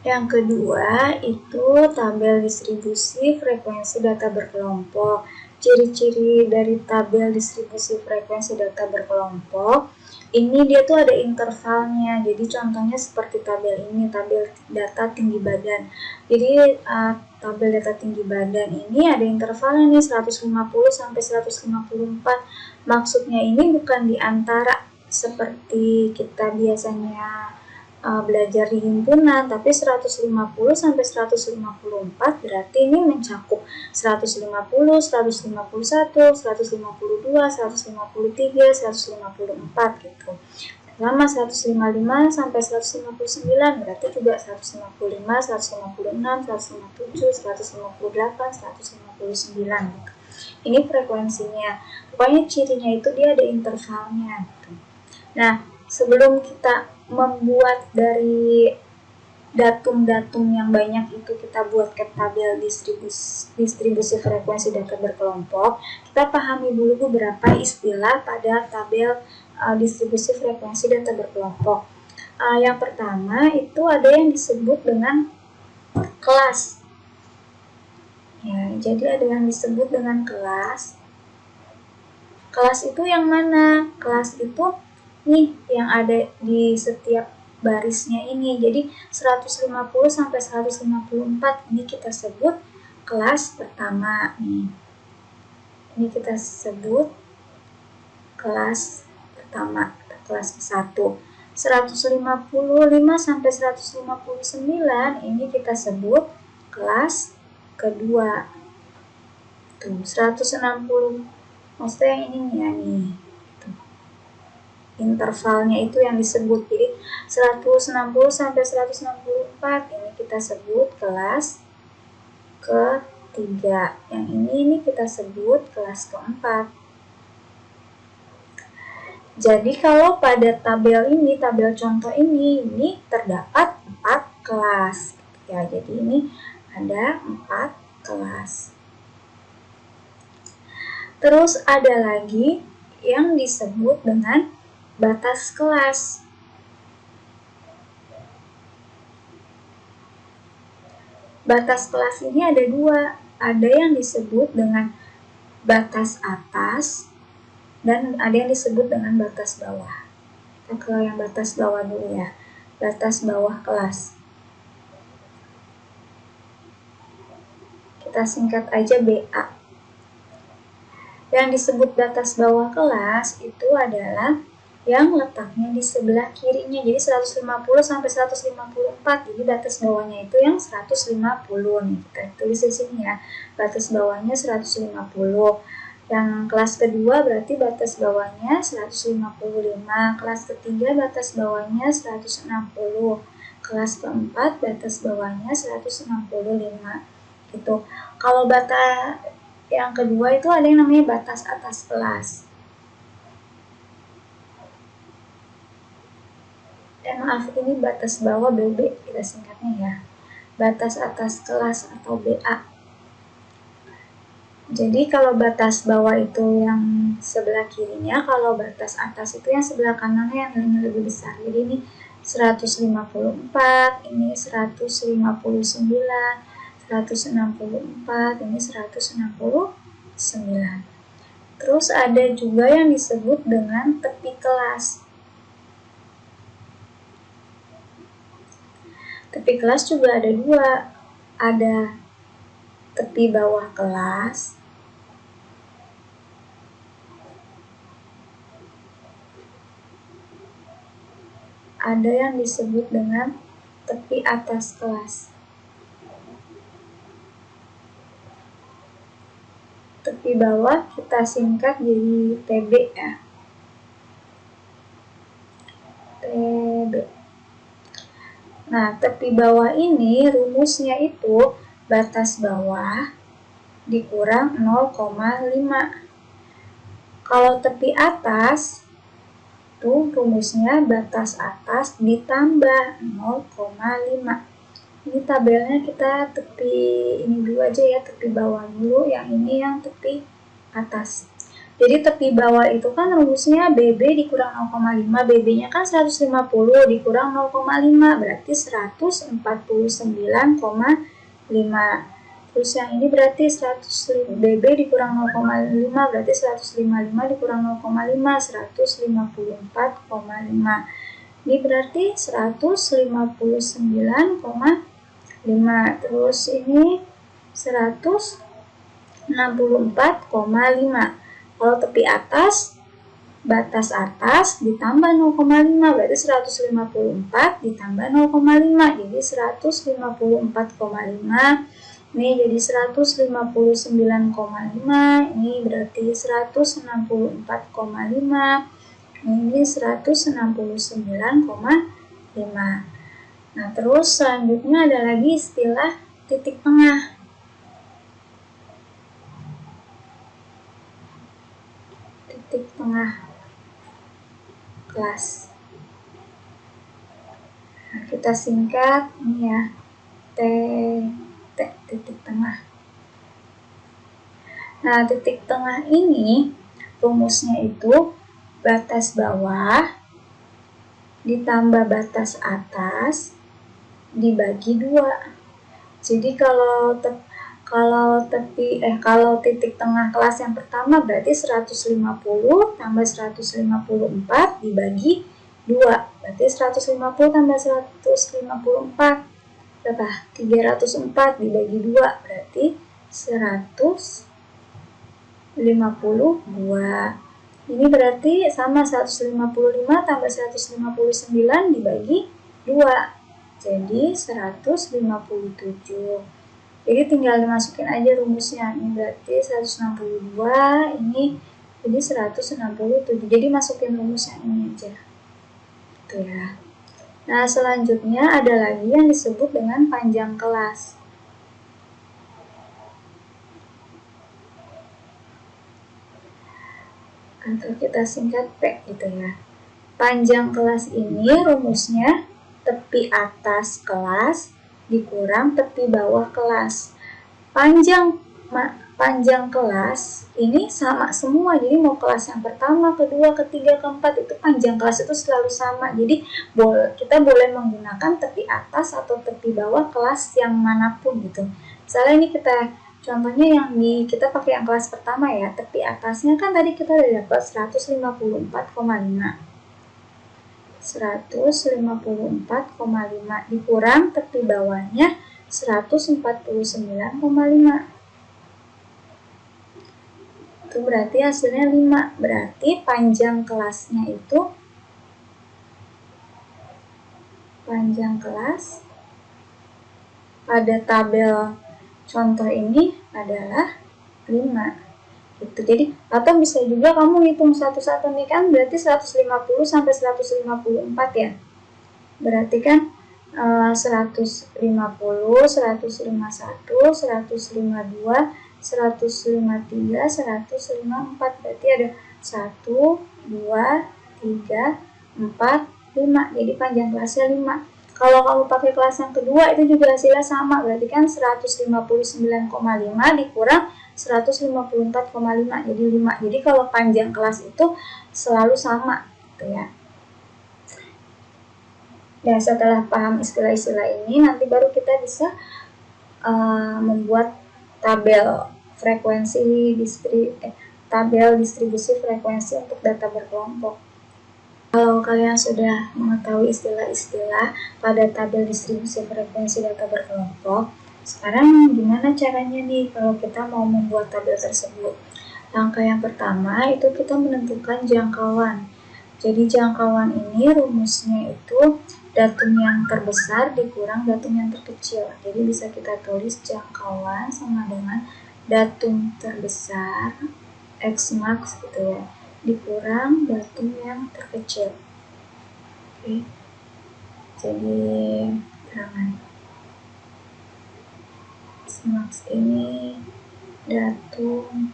Yang kedua itu tabel distribusi frekuensi data berkelompok. Ciri-ciri dari tabel distribusi frekuensi data berkelompok, ini dia tuh ada intervalnya. Jadi contohnya seperti tabel ini, tabel data tinggi badan. Jadi tabel data tinggi badan ini ada intervalnya nih 150 sampai 154. Maksudnya ini bukan di antara seperti kita biasanya belajar di himpunan, tapi 150 sampai 154 berarti ini mencakup 150, 151, 152, 153, 154 gitu. Sama 155 sampai 159 berarti juga 155, 156, 157, 158, 159 gitu. Ini frekuensinya. Pokoknya cirinya itu dia ada intervalnya gitu. Nah, sebelum kita membuat dari datum-datum yang banyak itu kita buat ke tabel distribusi frekuensi data berkelompok, kita pahami dulu beberapa istilah pada tabel distribusi frekuensi data berkelompok. Yang pertama itu ada yang disebut dengan kelas. Ya, jadi ada yang disebut dengan kelas. Kelas itu yang mana? Kelas itu nih yang ada di setiap barisnya ini. Jadi 150 sampai 154 ini kita sebut kelas pertama nih. Ini kita sebut kelas pertama, kelas ke-1. 155 sampai 159 ini kita sebut kelas kedua. Tuh, 160 maksudnya yang ini ya nih. Intervalnya itu yang disebut. Jadi 160 sampai 164 ini kita sebut kelas ketiga. Yang ini kita sebut kelas keempat. Jadi kalau pada tabel ini, tabel contoh ini terdapat 4 kelas. Ya, jadi ini ada 4 kelas. Terus ada lagi yang disebut dengan batas kelas. Batas kelas ini ada 2. Ada yang disebut dengan batas atas dan ada yang disebut dengan batas bawah. Kita ke yang batas bawah dulu ya. Batas bawah kelas. Kita singkat aja BA. Yang disebut batas bawah kelas itu adalah yang letaknya di sebelah kirinya. Jadi 150 sampai 154. Jadi batas bawahnya itu yang 150 nih. Kita tulis di sini ya. Batas bawahnya 150. Yang kelas kedua berarti batas bawahnya 155. Kelas ketiga batas bawahnya 160. Kelas keempat batas bawahnya 165. Gitu. Kalau batas yang kedua itu ada yang namanya batas atas kelas. Maaf, ini batas bawah BB kita singkatnya ya. Batas atas kelas atau BA. Jadi kalau batas bawah itu yang sebelah kirinya, kalau batas atas itu yang sebelah kanannya yang nilainya lebih besar. Jadi ini 154, ini 159, 164, ini 169. Terus ada juga yang disebut dengan tepi kelas. Tepi kelas juga ada 2. Ada tepi bawah kelas. Ada yang disebut dengan tepi atas kelas. Tepi bawah kita singkat jadi TB ya. TB. Nah, tepi bawah ini rumusnya itu batas bawah dikurang 0,5. Kalau tepi atas tuh rumusnya batas atas ditambah 0,5. Ini tabelnya kita tepi ini dulu aja ya, tepi bawah dulu, yang ini yang tepi atas. Jadi tepi bawah itu kan rumusnya BB dikurang 0,5, BB-nya kan 150 dikurang 0,5 berarti 149,5. Terus yang ini berarti 100 BB dikurang 0,5 berarti 155 dikurang 0,5 154,5. Ini berarti 159,5. Terus ini 164,5. Kalau tepi atas, batas atas ditambah 0,5 berarti 154 ditambah 0,5 jadi 154,5. Ini jadi 159,5. Ini berarti 164,5. Ini 169,5. Nah, terus selanjutnya ada lagi istilah titik tengah. Titik tengah kelas. Nah, kita singkat ini ya, T, titik tengah. Nah, titik tengah ini rumusnya itu batas bawah ditambah batas atas dibagi 2. Jadi kalau titik tengah kelas yang pertama berarti 150 tambah 154 dibagi 2. Berarti 150 tambah 154 berapa? 304 dibagi 2 berarti 152. Ini berarti sama 155 tambah 159 dibagi 2. Jadi 157. Jadi tinggal dimasukin aja rumusnya. Ini berarti 162, ini jadi 167. Jadi masukin rumusnya ini aja. Gitu ya. Nah, selanjutnya ada lagi yang disebut dengan panjang kelas. Atau kita singkat P gitu ya. Panjang kelas ini rumusnya tepi atas kelas dikurang tepi bawah kelas. Panjang kelas ini sama semua, jadi mau kelas yang pertama, kedua, ketiga, keempat itu panjang kelas itu selalu sama. Jadi kita boleh menggunakan tepi atas atau tepi bawah kelas yang manapun gitu. Misalnya ini contohnya yang kita pakai yang kelas pertama ya, tepi atasnya kan tadi kita udah dapat 154,5. 154,5 dikurang tepi bawahnya 149,5. Itu berarti hasilnya 5. Berarti panjang kelasnya itu pada tabel contoh ini adalah 5. Gitu. Jadi atau bisa juga kamu hitung satu-satu nih kan berarti 150 sampai 154 ya. Berarti kan 150, 151, 152, 153, 154. Berarti ada 1, 2, 3, 4, 5. Jadi panjang kelasnya 5. Kalau kamu pakai kelas yang kedua itu juga hasilnya sama. Berarti kan 159,5 dikurang 154,5 jadi 5. Jadi kalau panjang kelas itu selalu sama gitu ya. Dan setelah paham istilah-istilah ini nanti baru kita bisa membuat tabel distribusi frekuensi untuk data berkelompok. Kalau kalian sudah mengetahui istilah-istilah pada tabel distribusi frekuensi data berkelompok, sekarang gimana caranya nih kalau kita mau membuat tabel tersebut? Langkah yang pertama itu kita menentukan jangkauan. Jadi jangkauan ini rumusnya itu datum yang terbesar dikurang datum yang terkecil. Jadi bisa kita tulis jangkauan sama dengan datum terbesar X max gitu ya dikurang datum yang terkecil. Oke. Jadi terangan X max ini datum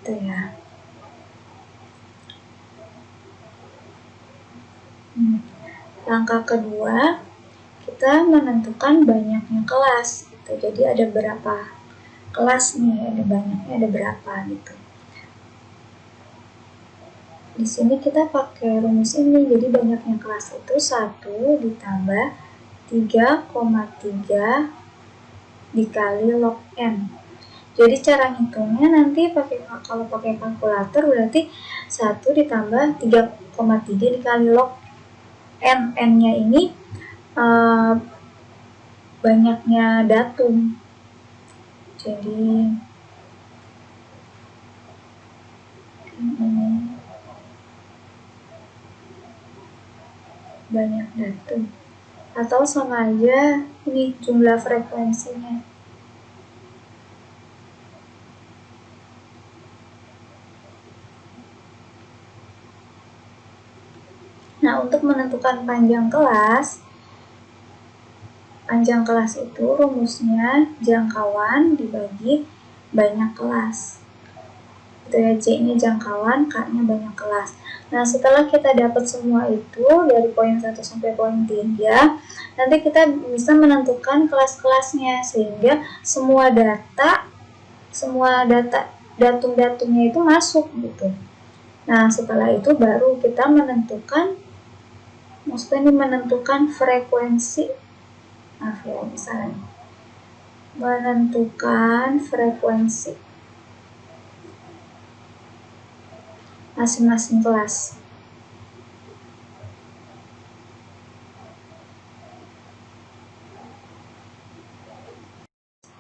gitu ya. Langkah kedua, kita menentukan banyaknya kelas gitu. Jadi ada berapa kelas nih, ada banyaknya, ada berapa gitu. Di sini kita pakai rumus ini, jadi banyaknya kelas itu 1 ditambah 3,3 dikali log n. Jadi cara ngitungnya nanti kalau pakai kalkulator berarti 1 ditambah 3,3 dikali log n. N-nya ini banyaknya datum. Jadi banyak datum. Atau sama aja ini jumlah frekuensinya. Nah, untuk menentukan panjang kelas itu rumusnya jangkauan dibagi banyak kelas. Itu ya, J-nya jangkauan, K-nya banyak kelas. Nah, setelah kita dapat semua itu dari poin 1 sampai poin 3, nanti kita bisa menentukan kelas-kelasnya sehingga semua datum-datumnya itu masuk gitu. Nah, setelah itu baru kita menentukan frekuensi. Menentukan frekuensi masing-masing kelas.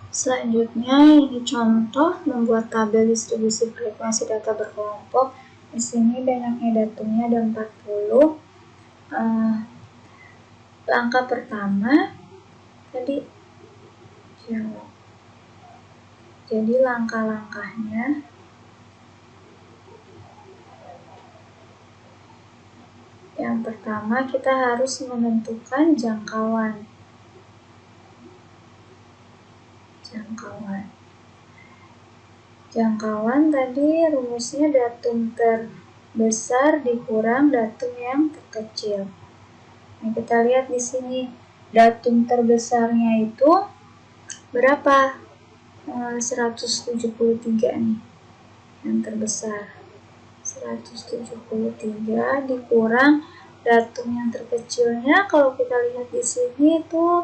Selanjutnya ini contoh membuat tabel distribusi frekuensi data berkelompok. Di sini banyaknya datumnya ada 40. Langkah pertama tadi jawab. Jadi langkah-langkahnya yang pertama kita harus menentukan jangkauan. Jangkauan tadi rumusnya datum terbesar dikurang datum yang terkecil. Nah, kita lihat di sini datum terbesarnya itu berapa? 173 nih. Yang terbesar 173 dikurang datum yang terkecilnya, kalau kita lihat di sini itu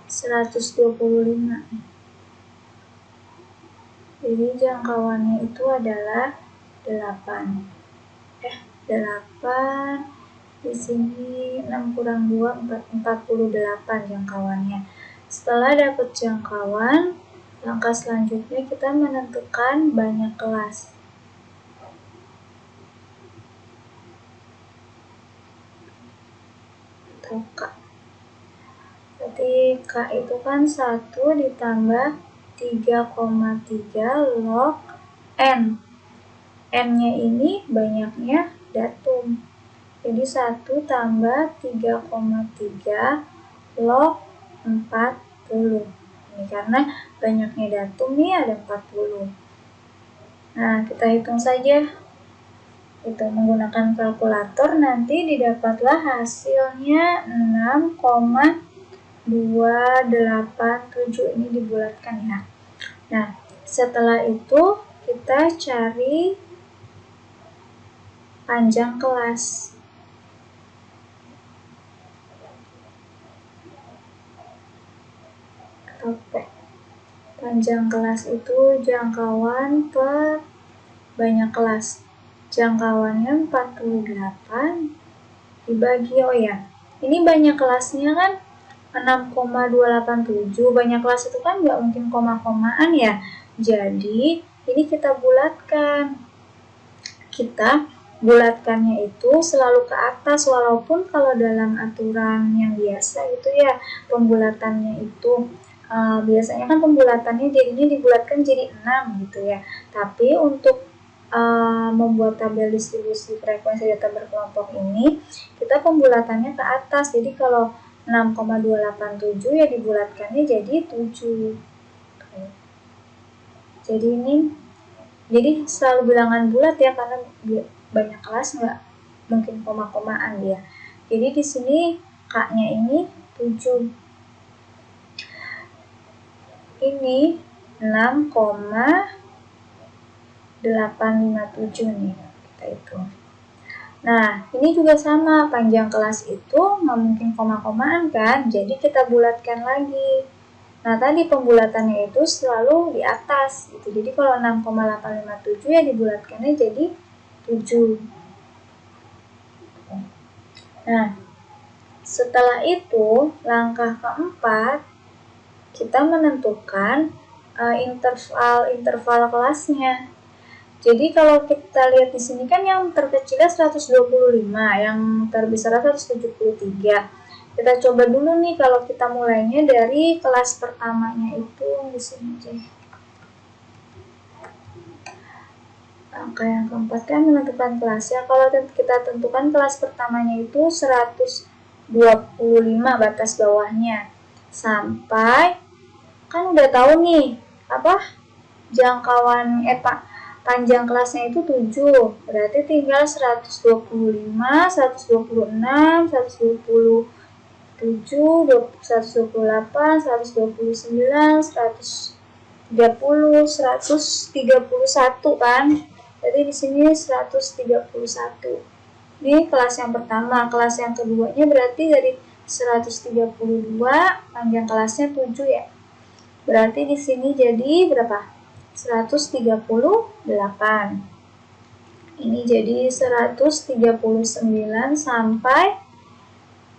125. Jadi jangkauannya itu adalah 8. Di sini 6 kurang 2, 48 jangkauannya. Setelah dapat jangkauan, langkah selanjutnya kita menentukan banyak kelas. Atau K. Berarti K itu kan 1 ditambah 3,3 log N. N-nya ini banyaknya datum. Jadi 1 tambah 3,3 log 40. Ini karena banyaknya datum nih ada 40. Nah, kita hitung saja. Itu menggunakan kalkulator nanti didapatlah hasilnya 6,287. Ini dibulatkan ya. Nah, setelah itu kita cari panjang kelas. Panjang kelas itu jangkauan per banyak kelas. Jangkauannya 48 dibagi, ini banyak kelasnya kan 6,287. Banyak kelas itu kan nggak mungkin koma-komaan ya. Jadi ini kita bulatkan. Kita bulatkannya itu selalu ke atas, walaupun kalau dalam aturan yang biasa itu ya pembulatannya itu biasanya kan pembulatannya jadinya dibulatkan jadi 6 gitu ya. Tapi untuk membuat tabel distribusi frekuensi data berkelompok ini, kita pembulatannya ke atas. Jadi kalau 6,287 ya dibulatkannya jadi 7. Jadi selalu bilangan bulat ya, karena banyak kelas nggak mungkin koma-komaan dia. Jadi di sini K-nya ini 7. Ini 6,857 nih kita hitung. Nah, ini juga sama, panjang kelas itu nggak mungkin koma-komaan kan, jadi kita bulatkan lagi. Nah, tadi pembulatannya itu selalu di atas, gitu. Jadi kalau 6,857 ya dibulatkannya jadi 7. Nah, setelah itu, langkah keempat, kita menentukan interval kelasnya. Jadi kalau kita lihat di sini kan yang terkecilnya 125, yang terbesar 173. Kita coba dulu nih kalau kita mulainya dari kelas pertamanya itu di sini aja. Angka yang keempat kan menentukan kelasnya. Kalau kita tentukan kelas pertamanya itu 125 batas bawahnya. Sampai kan udah tahu nih jangkauan panjang kelasnya itu 7, berarti tinggal 125, 126, 127, 128, 129, 130, 131 kan. Jadi di sini 131. Ini kelas yang pertama. Kelas yang keduanya berarti dari 132, panjang kelasnya 7 ya. Berarti di sini jadi berapa? 138. Ini jadi 139 sampai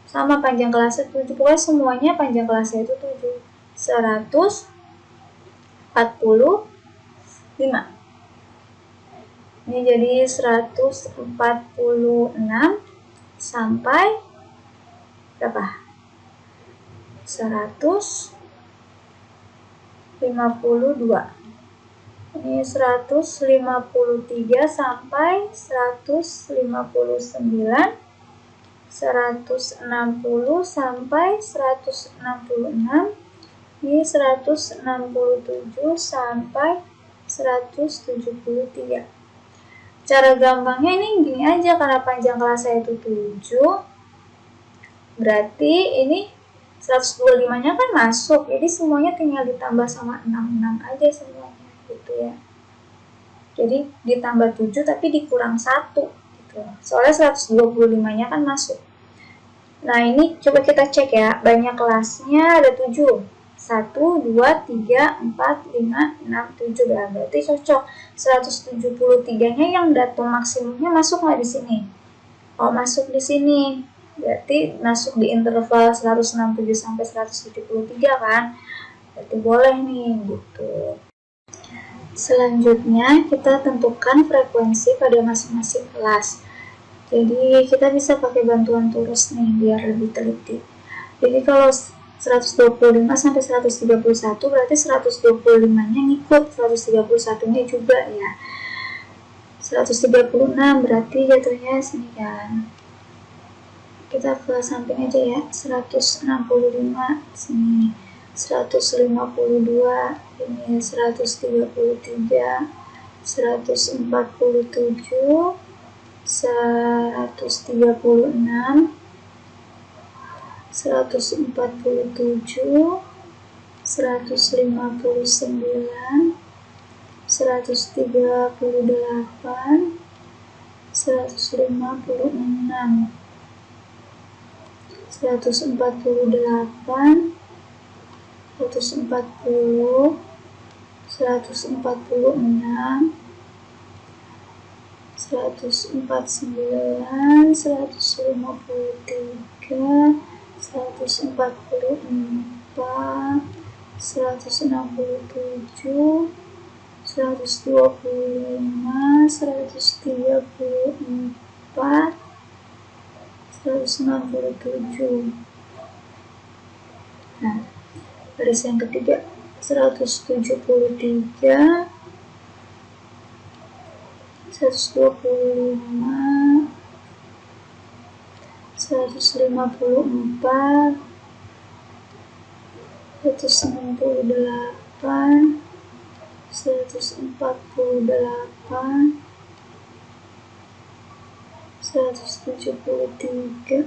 sama panjang kelasnya 7. Pokoknya semuanya panjang kelasnya itu 7. 145. Ini jadi 146 sampai berapa? 152. Ini 153 sampai 159, 160 sampai 166, ini 167 sampai 173. Cara gampangnya ini gini aja, karena panjang kelasnya itu 7, berarti ini 125-nya kan masuk, jadi semuanya tinggal ditambah sama 66 aja semuanya, gitu ya. Jadi ditambah 7 tapi dikurang 1, gitu. Soalnya 125-nya kan masuk. Nah, ini coba kita cek ya, banyak kelasnya ada 7. 1, 2, 3, 4, 5, 6, 7, berarti cocok. 173-nya yang datum maksimumnya masuk nggak di sini? Oh, masuk di sini. Berarti masuk di interval 167 sampai 173 kan? Berarti boleh nih, gitu. Selanjutnya, kita tentukan frekuensi pada masing-masing kelas. Jadi, kita bisa pakai bantuan tulis nih, biar lebih teliti. Jadi, kalau 125 sampai 131 berarti 125-nya ngikut 131-nya juga ya. 136 berarti jatuhnya sini kan. Kita ke samping aja ya. 165 sini. 152 ini 133, 147, 136, 147, 159, 138, 156, 148, 140, 146, 149, 153, 144, 167, 125, 134, 167. Nah, baris yang ketiga 173, 125, 154, 168, 148, 173,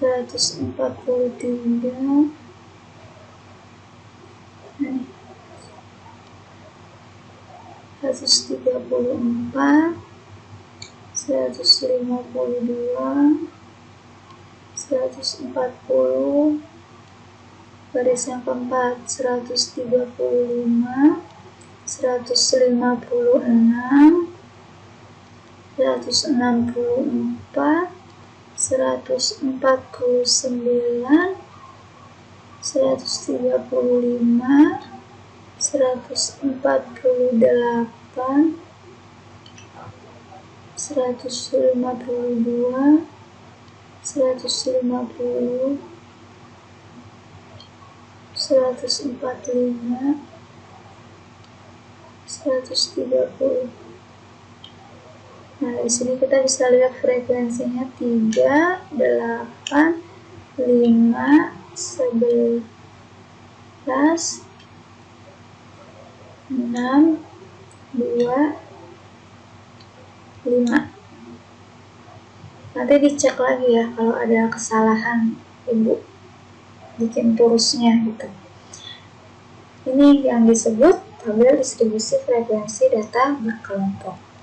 143, 134, 152, 140, baris yang keempat 135, 156, 164, 149, 135, 148, 152, 150, 145, 130. Nah, di sini kita bisa lihat frekuensinya 3, 8, 5, 11, 6, 2, 5. Nanti dicek lagi ya kalau ada kesalahan Ibu bikin turusnya gitu. Ini yang disebut tabel distribusi frekuensi data berkelompok.